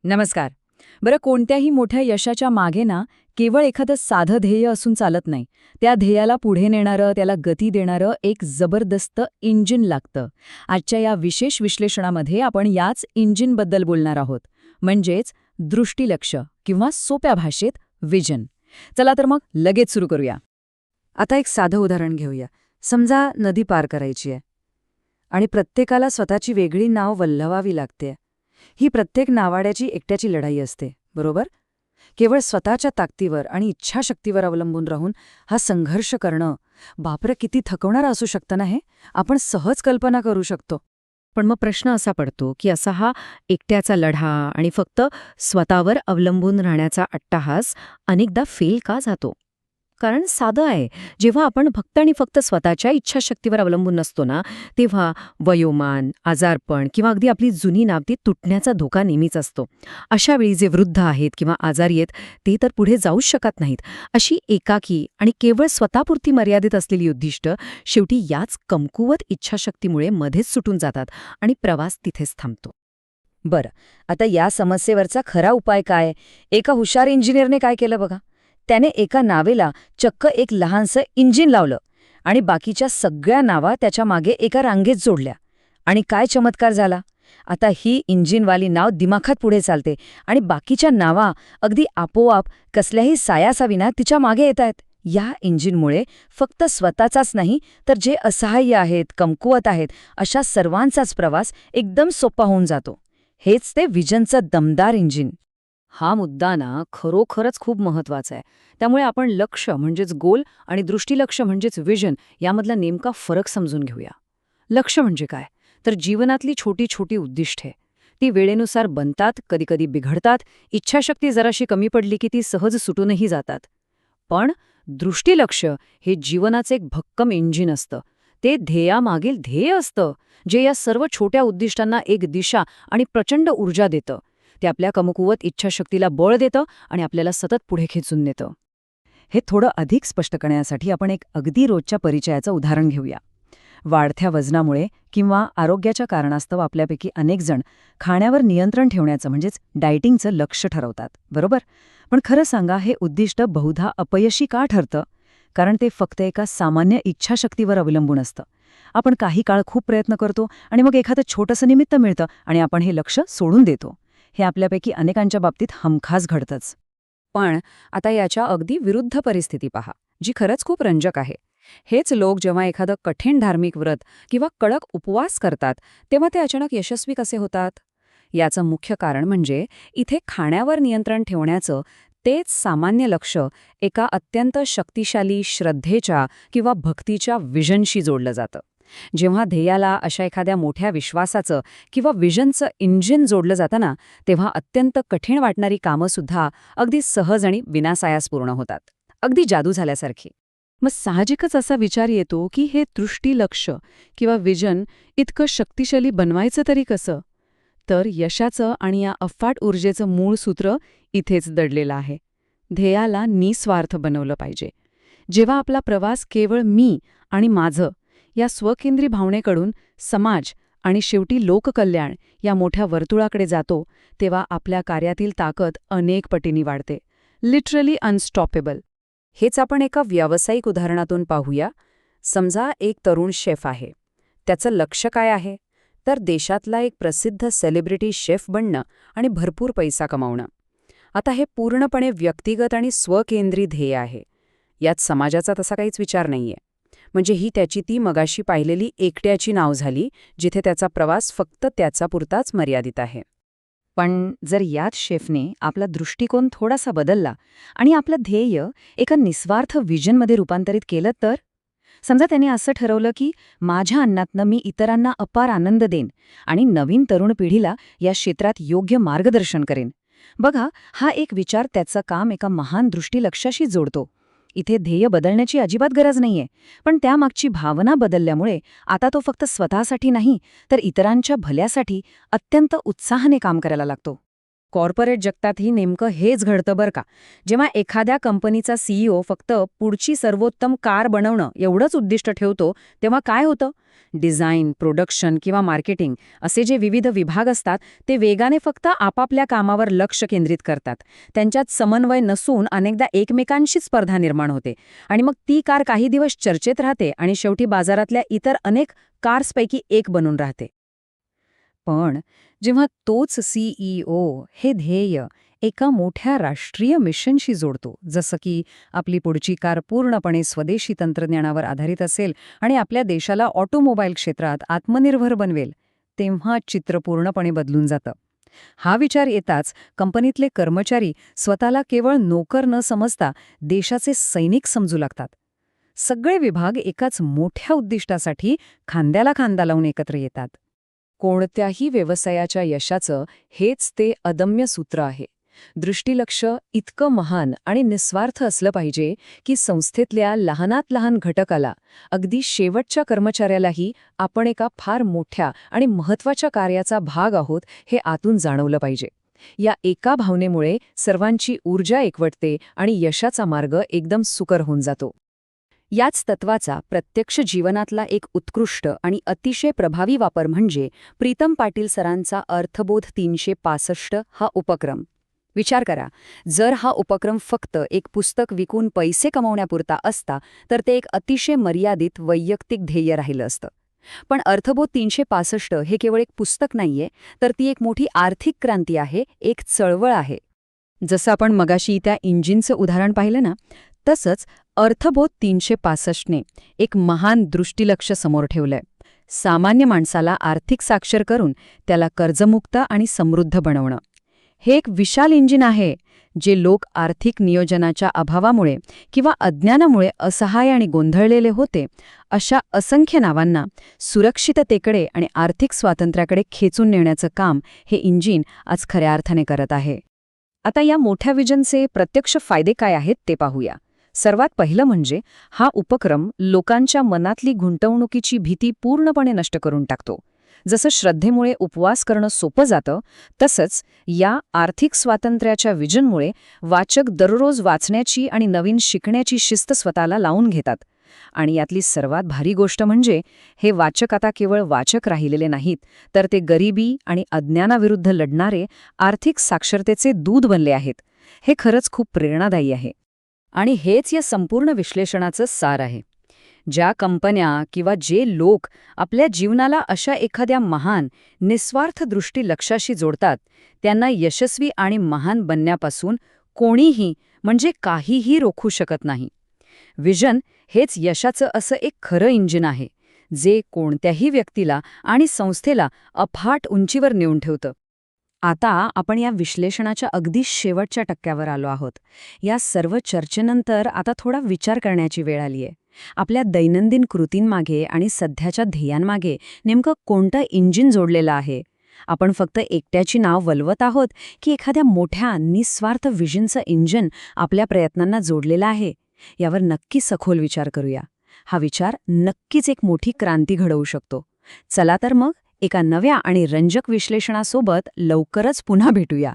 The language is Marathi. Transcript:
नमस्कार. बरं, कोणत्याही मोठ्या यशाच्या मागे ना केवळ एखादं साधं ध्येय असून चालत नाही. त्या ध्येयाला पुढे नेणारं, त्याला गती देणारं एक जबरदस्त इंजिन लागतं. आजच्या या विशेष विश्लेषणामध्ये आपण याच इंजिनबद्दल बोलणार आहोत, म्हणजेच दृष्टिलक्ष्य किंवा सोप्या भाषेत विजन. चला तर मग लगेच सुरू करूया. आता एक साधं उदाहरण घेऊया. समजा नदी पार करायची आहे आणि प्रत्येकाला स्वतःची वेगळी नाव वल्हवावी लागते. ही प्रत्येक नावाड्याची एकट्याची लढाई असते, बरोबर? केवळ स्वतःच्या ताकदीवर आणि इच्छाशक्तीवर अवलंबून राहून हा संघर्ष करणं, बापरे किती थकवणारं असू शकतं ना हे, आपण सहज कल्पना करू शकतो. पण मग प्रश्न असा पडतो की असा हा एकट्याचा लढा आणि फक्त स्वतःवर अवलंबून राहण्याचा अट्टाहास अनेकदा फेल का जातो? कारण साधं आहे, जेव्हा आपण फक्त आणि फक्त स्वतःच्या इच्छाशक्तीवर अवलंबून नसतो ना, तेव्हा वयोमान, आजारपण किंवा अगदी आपली जुनी नाती तुटण्याचा धोका नेहमीच असतो. अशा वेळी जे वृद्ध आहेत किंवा आजारी आहेत ते तर पुढे जाऊच शकत नाहीत. अशी एकाकी आणि केवळ स्वतःपुरती मर्यादित असलेली उद्दिष्ट शेवटी याच कमकुवत इच्छाशक्तीमुळे मध्येच सुटून जातात आणि प्रवास तिथेच थांबतो. बरं, आता या समस्येवरचा खरा उपाय काय? एका हुशार इंजिनियरने काय केलं बघा. त्याने एका नावेला चक्क एक लहानसं इंजिन लावलं आणि बाकीच्या सगळ्या नावा त्याच्या मागे एका रांगेत जोडल्या. आणि काय चमत्कार झाला! आता ही इंजिनवाली नाव दिमाखात पुढे चालते आणि बाकीच्या नावा अगदी आपोआप कसल्याही सायासाविना तिच्या मागे येत आहेत. या इंजिनमुळे फक्त स्वतःचाच नाही, तर जे असहाय्य आहेत, कमकुवत आहेत, अशा सर्वांचाच प्रवास एकदम सोपा होऊन जातो. हेच ते विजनचं दमदार इंजिन. हा मुद्दा ना खरोखरच खूप महत्वाचा आहे. त्यामुळे आपण लक्ष्य म्हणजेच गोल आणि दृष्टिलक्ष्य म्हणजेच विजन यामधला नेमका फरक समजून घेऊया. लक्ष्य म्हणजे काय? तर जीवनातली छोटी छोटी उद्दिष्टे. ती वेळेनुसार बनतात, कधीकधी बिघडतात, इच्छाशक्ती जराशी कमी पडली की ती सहज सुटूनही जातात. पण दृष्टिलक्ष्य हे जीवनाचं एक भक्कम इंजिन असतं. ते ध्येयामागील ध्येय असतं, जे या सर्व छोट्या उद्दिष्टांना एक दिशा आणि प्रचंड ऊर्जा देतं. ते आपल्या कमकुवत इच्छाशक्तीला बळ देतं आणि आपल्याला सतत पुढे खेचून नेतं. हे थोडं अधिक स्पष्ट करण्यासाठी आपण एक अगदी रोजच्या परिचयाचं उदाहरण घेऊया. वाढत्या वजनामुळे किंवा आरोग्याच्या कारणास्तव आपल्यापैकी अनेक जण खाण्यावर नियंत्रण ठेवण्याचं म्हणजेच डायटिंगचं लक्ष्य ठरवतात, बरोबर? पण खरं सांगा, हे उद्दिष्ट बहुधा अपयशी का ठरतं? कारण ते फक्त एका सामान्य इच्छाशक्तीवर अवलंबून असतं. आपण काही काळ खूप प्रयत्न करतो आणि मग एखादं छोटंसं निमित्त मिळतं आणि आपण हे लक्ष्य सोडून देतो. हे आपल्यापैकी अनेकांच्या बाबतीत हमखास घडतंच. पण आता याच्या अगदी विरुद्ध परिस्थिती पहा, जी खरंच खूप रंजक आहे. हेच लोक जेव्हा एखादं कठीण धार्मिक व्रत किंवा कडक उपवास करतात, तेव्हा ते अचानक यशस्वी कसे होतात? याचं मुख्य कारण म्हणजे इथे खाण्यावर नियंत्रण ठेवण्याचं तेच सामान्य लक्ष्य एका अत्यंत शक्तिशाली श्रद्धेच्या किंवा भक्तीच्या विजनशी जोडलं जातं. जेव्हा ध्येयाला अशा एखाद्या मोठ्या विश्वासाचं किंवा विजनचं इंजिन जोडलं जातं ना, तेव्हा अत्यंत कठीण वाटणारी कामंसुद्धा अगदी सहज आणि विनासायास पूर्ण होतात. अगदी जादू झाल्यासारखी. मग साहजिकच असा विचार येतो की हे दृष्टिलक्ष्य किंवा विजन इतकं शक्तिशाली बनवायचं तरी कसं? तर यशाचं आणि या अफाट ऊर्जेचं मूळ सूत्र इथेच दडलेलं आहे. ध्येयाला निस्वार्थ बनवलं पाहिजे. जेव्हा आपला प्रवास केवळ मी आणि माझं या स्वकेंद्री भावनेकडून समाज आणि शेवटी लोककल्याण या मोठ्या वर्तुळाकडे जातो, तेव्हा आपल्या कार्यातील ताकद अनेक पटींनी वाढते. Literally unstoppable. हेच आपण एका व्यावसायिक उदाहरणातून पाहूया. समजा एक तरुण शेफ आहे. त्याचं लक्ष्य काय आहे? तर देशातला एक प्रसिद्ध सेलिब्रिटी शेफ बनणं आणि भरपूर पैसा कमावणं. आता हे पूर्णपणे व्यक्तिगत आणि स्वकेंद्री ध्येय आहे. यात समाजाचा तसा काहीच विचार नाहीये. म्हणजे ही त्याची ती मगाशी पाहिलेली एकट्याची नाव झाली, जिथे त्याचा प्रवास फक्त त्याचापुरताच मर्यादित आहे. पण जर याच शेफने आपला दृष्टिकोन थोडासा बदलला आणि आपलं ध्येय एका निस्वार्थ विजनमध्ये रूपांतरित केलं, तर समजा त्याने असं ठरवलं की माझ्या अन्नातनं मी इतरांना अपार आनंद देईन आणि नवीन तरुण पिढीला या क्षेत्रात योग्य मार्गदर्शन करेन. बघा, हा एक विचार त्याचं काम एका महान दृष्टिलक्ष्याशी जोडतो. इथे ध्येय बदलण्याची अजिबात गरज नाहीये, पण त्यामागची भावना बदलल्यामुळे आता तो फक्त स्वतःसाठी नाही, तर इतरांच्या भल्यासाठी अत्यंत उत्साहाने काम करायला लागतो. कॉर्पोरेट जगतातही नेमकं हेच घडतं बरं का. जेव्हा एखाद्या कंपनीचा सीईओ फक्त पुढची सर्वोत्तम कार बनवणं एवढंच उद्दिष्ट ठेवतो, तेव्हा काय होतं? डिझाईन, प्रोडक्शन किंवा मार्केटिंग असे जे विविध विभाग असतात ते वेगाने फक्त आपापल्या कामावर लक्ष केंद्रित करतात. त्यांच्यात समन्वय नसून अनेकदा एकमेकांशी स्पर्धा निर्माण होते आणि मग ती कार काही दिवस चर्चेत राहते आणि शेवटी बाजारातल्या इतर अनेक कार्सपैकी एक बनून राहते. पण जेव्हा तोच सीईओ हे ध्येय एका मोठ्या राष्ट्रीय मिशनशी जोडतो, जसं की आपली पुढची कार पूर्णपणे स्वदेशी तंत्रज्ञानावर आधारित असेल आणि आपल्या देशाला ऑटोमोबाईल क्षेत्रात आत्मनिर्भर बनवेल, तेव्हा चित्र पूर्णपणे बदलून जातं. हा विचार येताच कंपनीतले कर्मचारी स्वतःला केवळ नोकर न समजता देशाचे सैनिक समजू लागतात. सगळे विभाग एकाच मोठ्या उद्दिष्टासाठी खांद्याला खांदा लावून एकत्र येतात. कोणत्याही व्यवसायाच्या यशाचं हेच ते अदम्य सूत्र आहे. दृष्टिलक्ष्य इतकं महान आणि निस्वार्थ असलं पाहिजे की संस्थेतल्या लहानात लहान घटकाला, अगदी शेवटच्या कर्मचाऱ्यालाही आपण एका फार मोठ्या आणि महत्त्वाच्या कार्याचा भाग आहोत हे आतून जाणवलं पाहिजे. या एका भावनेमुळे सर्वांची ऊर्जा एकवटते आणि यशाचा मार्ग एकदम सुकर होऊन जातो. याच तत्वाचा प्रत्यक्ष जीवनातला एक उत्कृष्ट आणि अतिशय प्रभावी वापर म्हणजे प्रीतम पाटील सरांचा अर्थबोध 365 हा उपक्रम. विचार करा, जर हा उपक्रम फक्त एक पुस्तक विकून पैसे कमवण्यापुरता असता तर ते एक अतिशय मर्यादित वैयक्तिक ध्येय राहिलं असतं. पण अर्थबोध 365 हे केवळ एक पुस्तक नाहीये, तर ती एक मोठी आर्थिक क्रांती आहे, एक चळवळ आहे. जसं आपण मगाशी त्या इंजिनचं उदाहरण पाहिलं ना, तसंच अर्थबोध 365ने एक महान दृष्टिलक्ष्य समोर ठेवलंय. सामान्य माणसाला आर्थिक साक्षर करून त्याला कर्जमुक्त आणि समृद्ध बनवणं. हे एक विशाल इंजिन आहे जे लोक आर्थिक नियोजनाच्या अभावामुळे किंवा अज्ञानामुळे असहाय्य आणि गोंधळलेले होते, अशा असंख्य नावांना सुरक्षिततेकडे आणि आर्थिक स्वातंत्र्याकडे खेचून नेण्याचं काम हे इंजिन आज खऱ्या अर्थाने करत आहे. आता या मोठ्या विजनचे प्रत्यक्ष फायदे काय आहेत ते पाहूया. सर्वात पहिलं म्हणजे हा उपक्रम लोकांच्या मनातली गुंतवणुकीची भीती पूर्णपणे नष्ट करून टाकतो. जसं श्रद्धेमुळे उपवास करणं सोपं जातं, तसंच या आर्थिक स्वातंत्र्याच्या विजनमुळे वाचक दररोज वाचण्याची आणि नवीन शिकण्याची शिस्त स्वतःला लावून घेतात. आणि यातली सर्वात भारी गोष्ट म्हणजे हे वाचक आता केवळ वाचक राहिलेले नाहीत, तर ते गरिबी आणि अज्ञानाविरुद्ध लढणारे आर्थिक साक्षरतेचे दूत बनले आहेत. हे खरंच खूप प्रेरणादायी आहे. आणि हेच या संपूर्ण विश्लेषणाचं सार आहे. ज्या कंपन्या किंवा जे लोक आपल्या जीवनाला अशा एखाद्या महान, निस्वार्थ दृष्टी लक्ष्याशी जोडतात, त्यांना यशस्वी आणि महान बनण्यापासून कोणीही म्हणजे काहीही रोखू शकत नाही. विजन हेच यशाचं असं एक खरं इंजिन आहे, जे कोणत्याही व्यक्तीला आणि संस्थेला अफाट उंचीवर नेऊन ठेवतं. आता आपण या विश्लेषणाच्या अगदी शेवटच्या टक्क्यावर आलो आहोत. या सर्व चर्चेनंतर आता थोडा विचार करण्याची वेळ आलीय. आपल्या दैनंदिन कृतींमागे आणि सध्याच्या ध्येयांमागे नेमकं कोणतं इंजिन जोडलेलं आहे? आपण फक्त एकट्याची नाव वलवत आहोत की एखाद्या मोठ्या निस्वार्थ विजनचं इंजिन आपल्या प्रयत्नांना जोडलेलं आहे? यावर नक्की सखोल विचार करूया. हा विचार नक्कीच एक मोठी क्रांती घडवू शकतो. चला तर मग एका नव्या आणि रंजक विश्लेषणासोबत लवकरच पुन्हा भेटूया.